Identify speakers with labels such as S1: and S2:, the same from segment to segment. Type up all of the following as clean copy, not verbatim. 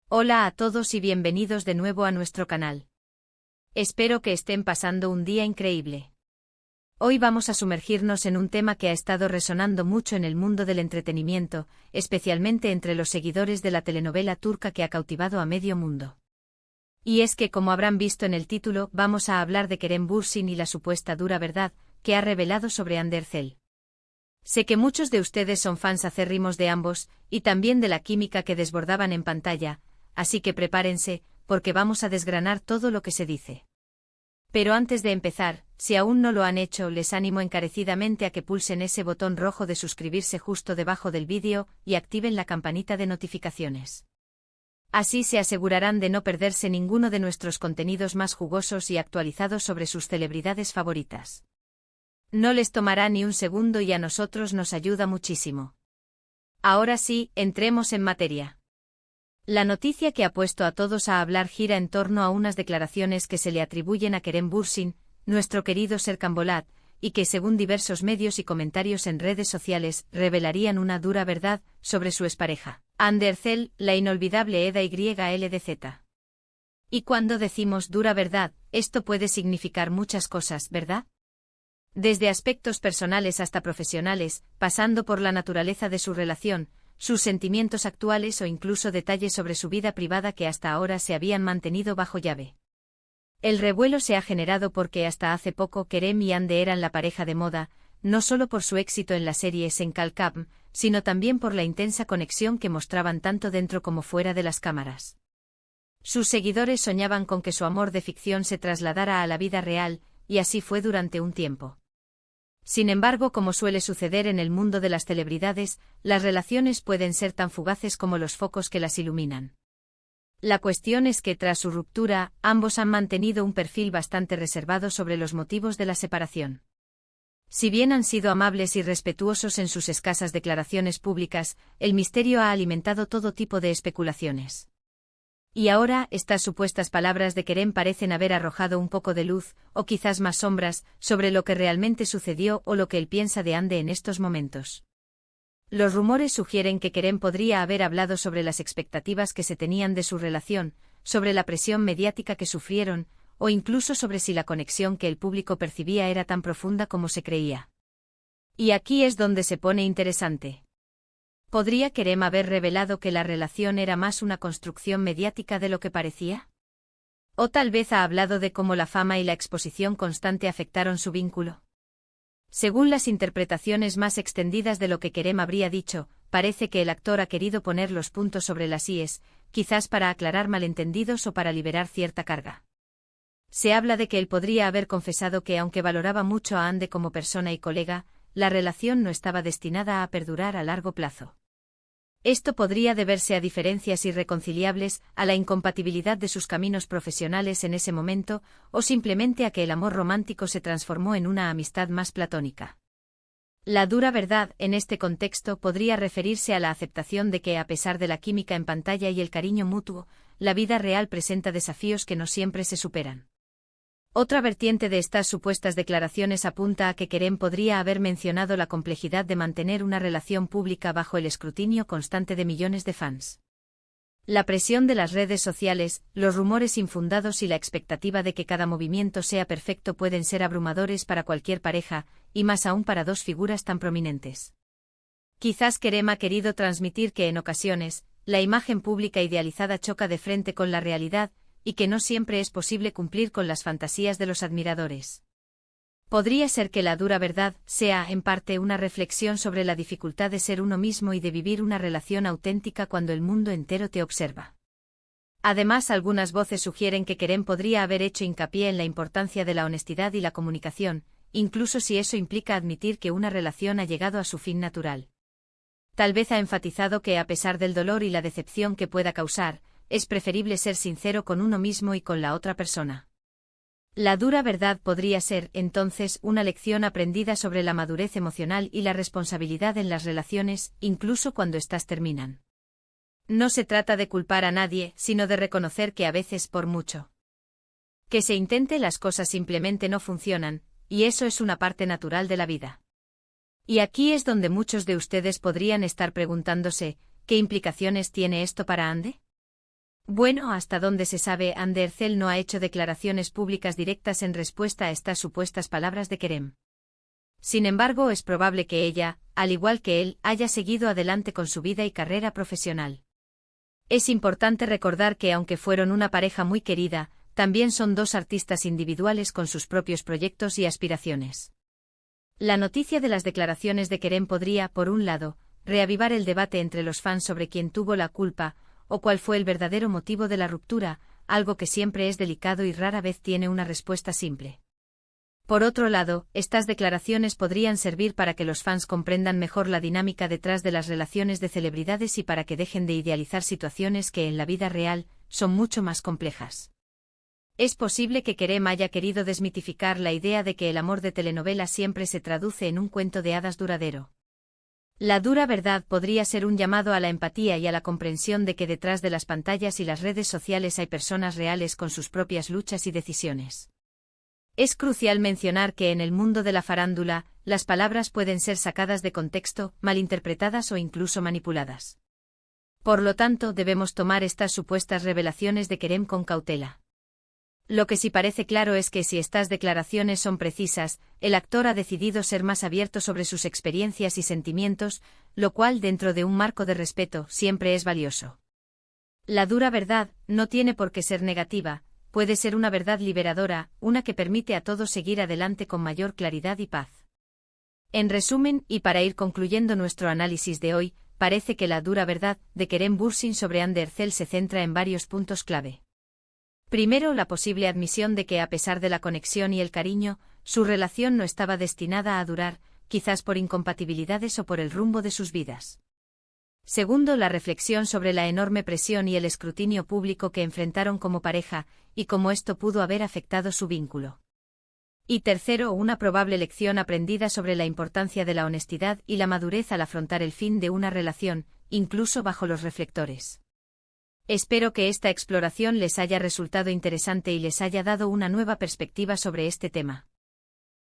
S1: Hola a todos y bienvenidos de nuevo a nuestro canal. Espero que estén pasando un día increíble. Hoy vamos a sumergirnos en un tema que ha estado resonando mucho en el mundo del entretenimiento, especialmente entre los seguidores de la telenovela turca que ha cautivado a medio mundo. Y es que, como habrán visto en el título, vamos a hablar de Kerem Bürsin y la supuesta dura verdad que ha revelado sobre Hande Erçel. Sé que muchos de ustedes son fans acérrimos de ambos, y también de la química que desbordaban en pantalla, así que prepárense, porque vamos a desgranar todo lo que se dice. Pero antes de empezar, si aún no lo han hecho, les animo encarecidamente a que pulsen ese botón rojo de suscribirse justo debajo del vídeo y activen la campanita de notificaciones. Así se asegurarán de no perderse ninguno de nuestros contenidos más jugosos y actualizados sobre sus celebridades favoritas. No les tomará ni un segundo y a nosotros nos ayuda muchísimo. Ahora sí, entremos en materia. La noticia que ha puesto a todos a hablar gira en torno a unas declaraciones que se le atribuyen a Kerem Bürsin, nuestro querido Serkan Bolat, y que según diversos medios y comentarios en redes sociales revelarían una dura verdad sobre su expareja, Hande Erçel, la inolvidable Eda YLDZ. Y cuando decimos dura verdad, esto puede significar muchas cosas, ¿verdad? Desde aspectos personales hasta profesionales, pasando por la naturaleza de su relación, sus sentimientos actuales o incluso detalles sobre su vida privada que hasta ahora se habían mantenido bajo llave. El revuelo se ha generado porque hasta hace poco Kerem y Hande eran la pareja de moda, no solo por su éxito en la serie Sen Kalkam, sino también por la intensa conexión que mostraban tanto dentro como fuera de las cámaras. Sus seguidores soñaban con que su amor de ficción se trasladara a la vida real, y así fue durante un tiempo. Sin embargo, como suele suceder en el mundo de las celebridades, las relaciones pueden ser tan fugaces como los focos que las iluminan. La cuestión es que tras su ruptura, ambos han mantenido un perfil bastante reservado sobre los motivos de la separación. Si bien han sido amables y respetuosos en sus escasas declaraciones públicas, el misterio ha alimentado todo tipo de especulaciones. Y ahora, estas supuestas palabras de Kerem parecen haber arrojado un poco de luz, o quizás más sombras, sobre lo que realmente sucedió o lo que él piensa de Hande en estos momentos. Los rumores sugieren que Kerem podría haber hablado sobre las expectativas que se tenían de su relación, sobre la presión mediática que sufrieron, o incluso sobre si la conexión que el público percibía era tan profunda como se creía. Y aquí es donde se pone interesante. ¿Podría Kerem haber revelado que la relación era más una construcción mediática de lo que parecía? ¿O tal vez ha hablado de cómo la fama y la exposición constante afectaron su vínculo? Según las interpretaciones más extendidas de lo que Kerem habría dicho, parece que el actor ha querido poner los puntos sobre las íes, quizás para aclarar malentendidos o para liberar cierta carga. Se habla de que él podría haber confesado que aunque valoraba mucho a Hande como persona y colega, la relación no estaba destinada a perdurar a largo plazo. Esto podría deberse a diferencias irreconciliables, a la incompatibilidad de sus caminos profesionales en ese momento, o simplemente a que el amor romántico se transformó en una amistad más platónica. La dura verdad, en este contexto, podría referirse a la aceptación de que, a pesar de la química en pantalla y el cariño mutuo, la vida real presenta desafíos que no siempre se superan. Otra vertiente de estas supuestas declaraciones apunta a que Kerem podría haber mencionado la complejidad de mantener una relación pública bajo el escrutinio constante de millones de fans. La presión de las redes sociales, los rumores infundados y la expectativa de que cada movimiento sea perfecto pueden ser abrumadores para cualquier pareja, y más aún para dos figuras tan prominentes. Quizás Kerem ha querido transmitir que en ocasiones, la imagen pública idealizada choca de frente con la realidad, y que no siempre es posible cumplir con las fantasías de los admiradores. Podría ser que la dura verdad sea, en parte, una reflexión sobre la dificultad de ser uno mismo y de vivir una relación auténtica cuando el mundo entero te observa. Además, algunas voces sugieren que Kerem podría haber hecho hincapié en la importancia de la honestidad y la comunicación, incluso si eso implica admitir que una relación ha llegado a su fin natural. Tal vez ha enfatizado que, a pesar del dolor y la decepción que pueda causar, es preferible ser sincero con uno mismo y con la otra persona. La dura verdad podría ser, entonces, una lección aprendida sobre la madurez emocional y la responsabilidad en las relaciones, incluso cuando éstas terminan. No se trata de culpar a nadie, sino de reconocer que a veces, por mucho que se intente, las cosas simplemente no funcionan, y eso es una parte natural de la vida. Y aquí es donde muchos de ustedes podrían estar preguntándose, ¿qué implicaciones tiene esto para Hande? Bueno, hasta donde se sabe, Hande Erçel no ha hecho declaraciones públicas directas en respuesta a estas supuestas palabras de Kerem. Sin embargo, es probable que ella, al igual que él, haya seguido adelante con su vida y carrera profesional. Es importante recordar que aunque fueron una pareja muy querida, también son dos artistas individuales con sus propios proyectos y aspiraciones. La noticia de las declaraciones de Kerem podría, por un lado, reavivar el debate entre los fans sobre quién tuvo la culpa, o cuál fue el verdadero motivo de la ruptura, algo que siempre es delicado y rara vez tiene una respuesta simple. Por otro lado, estas declaraciones podrían servir para que los fans comprendan mejor la dinámica detrás de las relaciones de celebridades y para que dejen de idealizar situaciones que en la vida real son mucho más complejas. Es posible que Kerem haya querido desmitificar la idea de que el amor de telenovela siempre se traduce en un cuento de hadas duradero. La dura verdad podría ser un llamado a la empatía y a la comprensión de que detrás de las pantallas y las redes sociales hay personas reales con sus propias luchas y decisiones. Es crucial mencionar que en el mundo de la farándula, las palabras pueden ser sacadas de contexto, malinterpretadas o incluso manipuladas. Por lo tanto, debemos tomar estas supuestas revelaciones de Kerem con cautela. Lo que sí parece claro es que si estas declaraciones son precisas, el actor ha decidido ser más abierto sobre sus experiencias y sentimientos, lo cual, dentro de un marco de respeto, siempre es valioso. La dura verdad no tiene por qué ser negativa. Puede ser una verdad liberadora, una que permite a todos seguir adelante con mayor claridad y paz. En resumen, y para ir concluyendo nuestro análisis de hoy, parece que la dura verdad de Kerem Bürsin sobre Hande Erçel se centra en varios puntos clave. Primero, la posible admisión de que a pesar de la conexión y el cariño, su relación no estaba destinada a durar, quizás por incompatibilidades o por el rumbo de sus vidas. Segundo, la reflexión sobre la enorme presión y el escrutinio público que enfrentaron como pareja, y cómo esto pudo haber afectado su vínculo. Y tercero, una probable lección aprendida sobre la importancia de la honestidad y la madurez al afrontar el fin de una relación, incluso bajo los reflectores. Espero que esta exploración les haya resultado interesante y les haya dado una nueva perspectiva sobre este tema.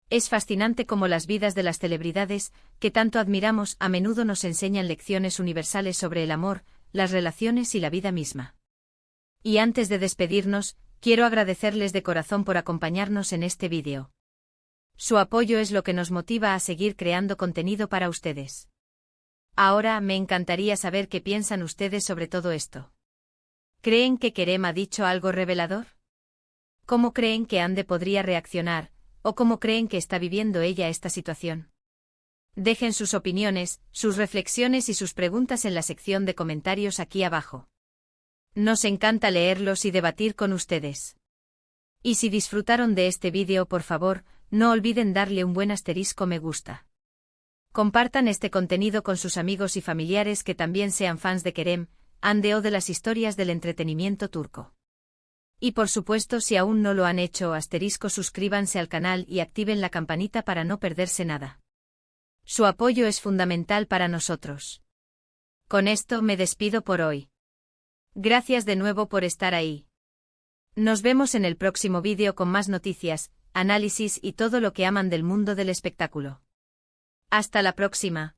S1: Es fascinante cómo las vidas de las celebridades, que tanto admiramos, a menudo nos enseñan lecciones universales sobre el amor, las relaciones y la vida misma. Y antes de despedirnos, quiero agradecerles de corazón por acompañarnos en este vídeo. Su apoyo es lo que nos motiva a seguir creando contenido para ustedes. Ahora, me encantaría saber qué piensan ustedes sobre todo esto. ¿Creen que Kerem ha dicho algo revelador? ¿Cómo creen que Hande podría reaccionar? ¿O cómo creen que está viviendo ella esta situación? Dejen sus opiniones, sus reflexiones y sus preguntas en la sección de comentarios aquí abajo. Nos encanta leerlos y debatir con ustedes. Y si disfrutaron de este vídeo, por favor, no olviden darle un buen asterisco me gusta. Compartan este contenido con sus amigos y familiares que también sean fans de Kerem, Hande o de las historias del entretenimiento turco. Y por supuesto, si aún no lo han hecho, suscríbanse al canal y activen la campanita para no perderse nada. Su apoyo es fundamental para nosotros. Con esto me despido por hoy. Gracias de nuevo por estar ahí. Nos vemos en el próximo vídeo con más noticias, análisis y todo lo que aman del mundo del espectáculo. Hasta la próxima.